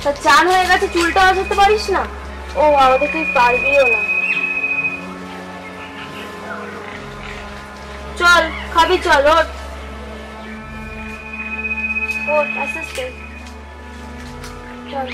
তা চান হয়ে গেছে, চুলটা আঁচড়তে পারিস না? ও আমাদের তুই পারবিও না। চল খাবি, চল ওঠ ওঠ আস্তে আস্তে চল।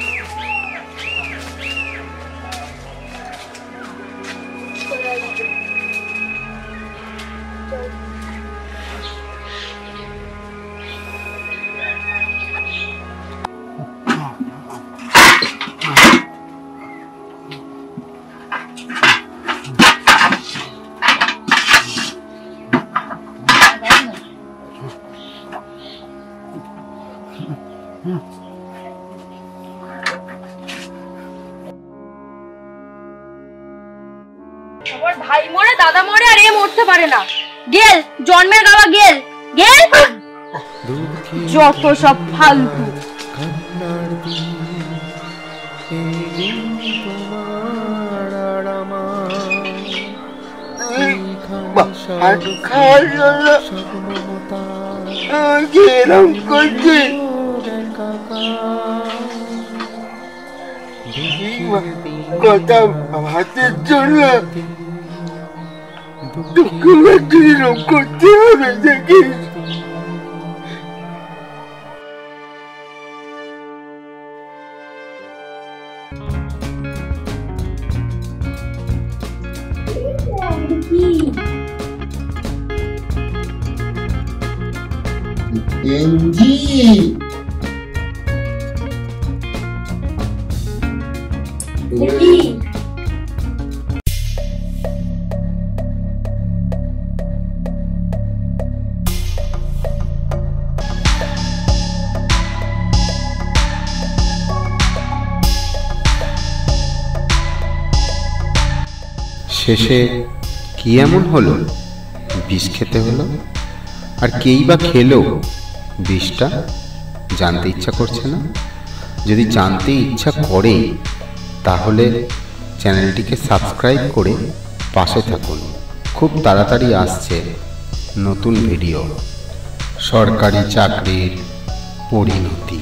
সবার ভাই মরে, দাদা মরে, আর এ মরতে পারে না। গেল জন্মের গাওয়া, গেল গেল যত সব ফালতু। কথা ভাতের জন্য দুঃখ করতে হবে দেখি। শেষে কি এমন হলো, বিষ খেতে হলো? আর কেই বা খেলো বিষটা? জানতে ইচ্ছা করছে না? যদি জানতে ইচ্ছা করে তাহলে চ্যানেলটিকে সাবস্ক্রাইব করে পাশে থাকুন। খুব তাড়াতাড়ি আসছে নতুন ভিডিও। সরকারি চাকরির পরিণতি।